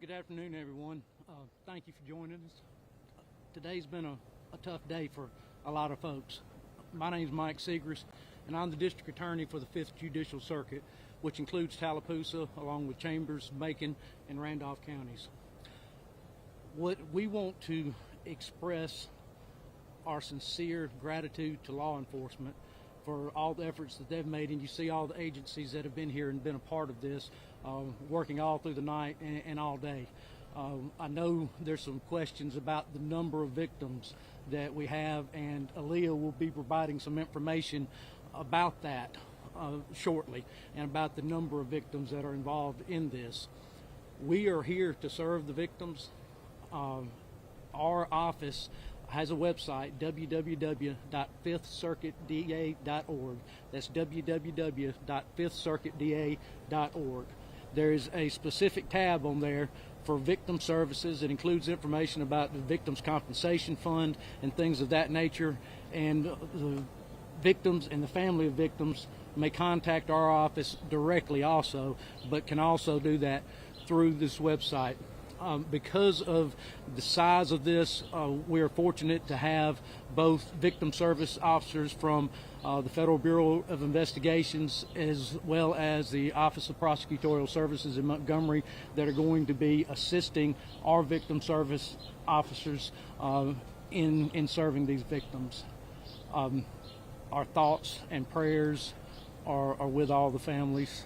Good afternoon, everyone. Thank you for joining us. Today's been a tough day for a lot of folks. My name is Mike Segrist, and I'm the District Attorney for the 5th Judicial Circuit, which includes Tallapoosa, along with Chambers, Macon, and Randolph counties. What we want to express our sincere gratitude to law enforcement for all the efforts that they've made, and you see all the agencies that have been here and been a part of this, working all through the night and all day. I know there's some questions about the number of victims that we have, and Aaliyah will be providing some information about that shortly, and about the number of victims that are involved in this. We are here to serve the victims. Our office has a website, www.fifthcircuitda.org. That's www.fifthcircuitda.org. There is a specific tab on there for victim services. It includes information about the Victims' Compensation Fund and things of that nature. And the victims and the family of victims may contact our office directly also, but can also do that through this website. Because of the size of this, we are fortunate to have both victim service officers from the Federal Bureau of Investigations, as well as the Office of Prosecutorial Services in Montgomery, that are going to be assisting our victim service officers in serving these victims. Our thoughts and prayers are with all the families.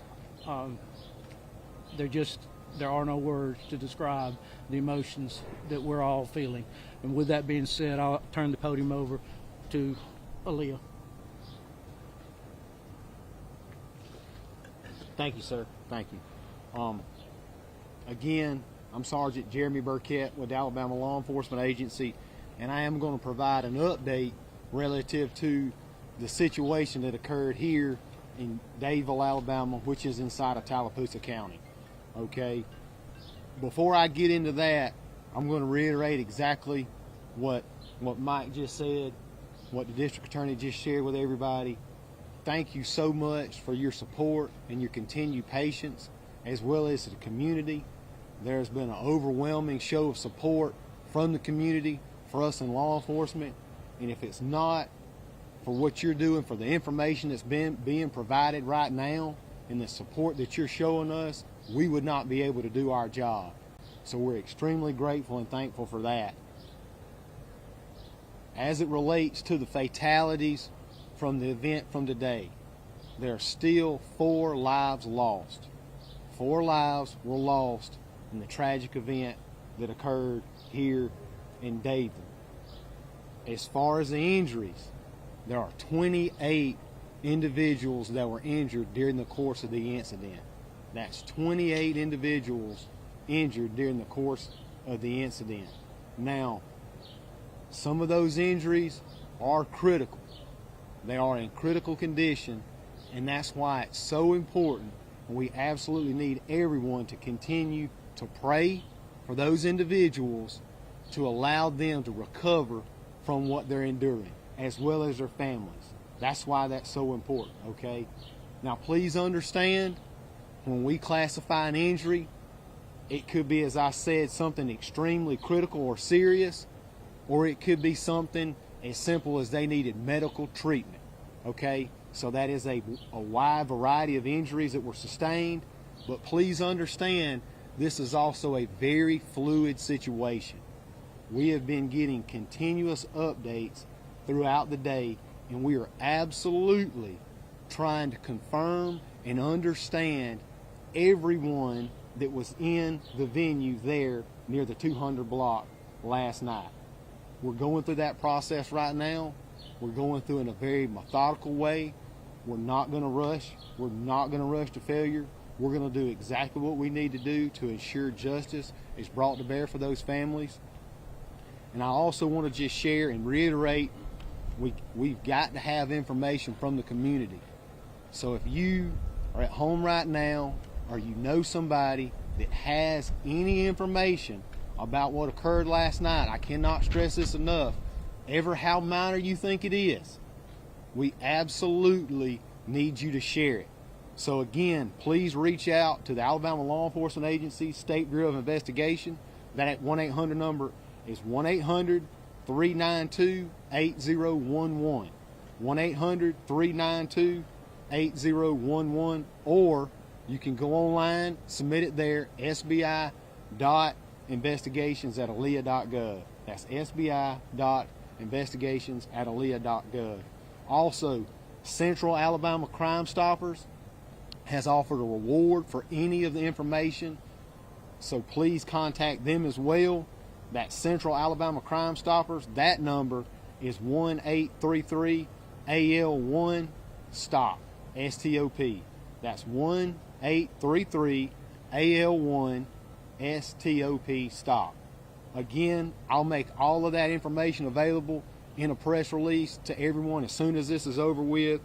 There are no words to describe the emotions that we're all feeling. And with that being said, I'll turn the podium over to Aaliyah. Thank you, sir. Thank you. Again, I'm Sergeant Jeremy Burkett with the Alabama Law Enforcement Agency, and I am going to provide an update relative to the situation that occurred here in Dadeville, Alabama, which is inside of Tallapoosa County. Okay, before I get into that, I'm going to reiterate exactly what Mike just said, what the district attorney just shared with everybody. Thank you so much for your support and your continued patience, as well as the community. There's been an overwhelming show of support from the community for us in law enforcement, and if it's not for what you're doing, for the information that's being provided right now, and the support that you're showing us, we would not be able to do our job. So we're extremely grateful and thankful for that. As it relates to the fatalities from the event from today, there are still 4 lives lost. 4 lives were lost in the tragic event that occurred here in Dadeville. As far as the injuries, there are 28 individuals that were injured during the course of the incident. That's 28 individuals injured during the course of the incident. Now, some of those injuries are critical. They are in critical condition, and that's why it's so important. We absolutely need everyone to continue to pray for those individuals, to allow them to recover from what they're enduring, as well as their families. That's why that's so important, okay? Now, please understand, when we classify an injury, it could be, as I said, something extremely critical or serious, or it could be something as simple as they needed medical treatment, okay? So that is a wide variety of injuries that were sustained, but please understand, this is also a very fluid situation. We have been getting continuous updates throughout the day, and we are absolutely trying to confirm and understand everyone that was in the venue there near the 200 block last night. We're going through that process right now. We're going through in a very methodical way. We're not going to rush. We're not going to rush to failure. We're going to do exactly what we need to do to ensure justice is brought to bear for those families. And I also want to just share and reiterate, we've got to have information from the community. So if you are at home right now, or you know somebody that has any information about what occurred last night, I cannot stress this enough, ever how minor you think it is, we absolutely need you to share it. So again, please reach out to the Alabama Law Enforcement Agency, State Bureau of Investigation. That 1-800 number is 1-800-392-8011. 1-800-392-8011, or you can go online, submit it there, sbi.investigations@alea.gov. That's sbi.investigations@alea.gov. Also, Central Alabama Crime Stoppers has offered a reward for any of the information, so please contact them as well. That Central Alabama Crime Stoppers, that number is 1-833-AL1-STOP, S-T-O-P. That's 1-833-AL1-STOP, STOP. Again, I'll make all of that information available in a press release to everyone as soon as this is over with.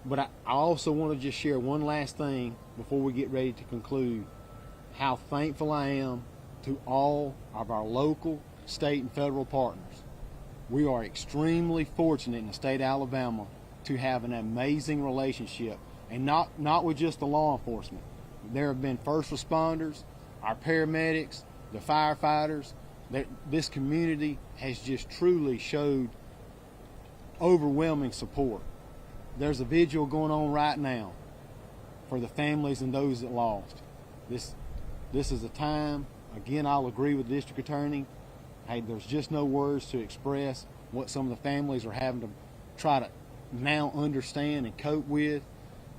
But I also want to just share one last thing before we get ready to conclude. How thankful I am to all of our local, state, and federal partners. We are extremely fortunate in the state of Alabama to have an amazing relationship, and not with just the law enforcement. There have been first responders, our paramedics, the firefighters. This community has just truly showed overwhelming support. There's a vigil going on right now for the families and those that lost. This is a time, again, I'll agree with the district attorney. Hey, there's just no words to express what some of the families are having to try to now understand and cope with.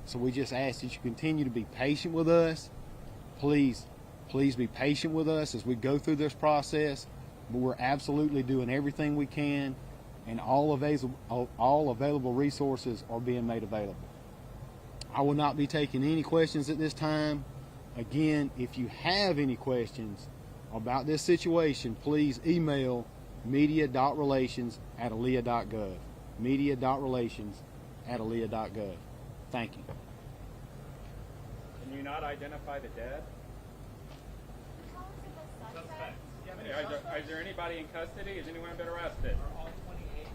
So we just ask that you continue to be patient with us. Please be patient with us as we go through this process. But we're absolutely doing everything we can, and all available resources are being made available. I will not be taking any questions at this time. Again, if you have any questions about this situation, please email media.relations@alea.gov. media.relations@alea.gov. Thank you. Can you not identify the dead? Suspects. Is there anybody in custody? Has anyone been arrested? Are all 28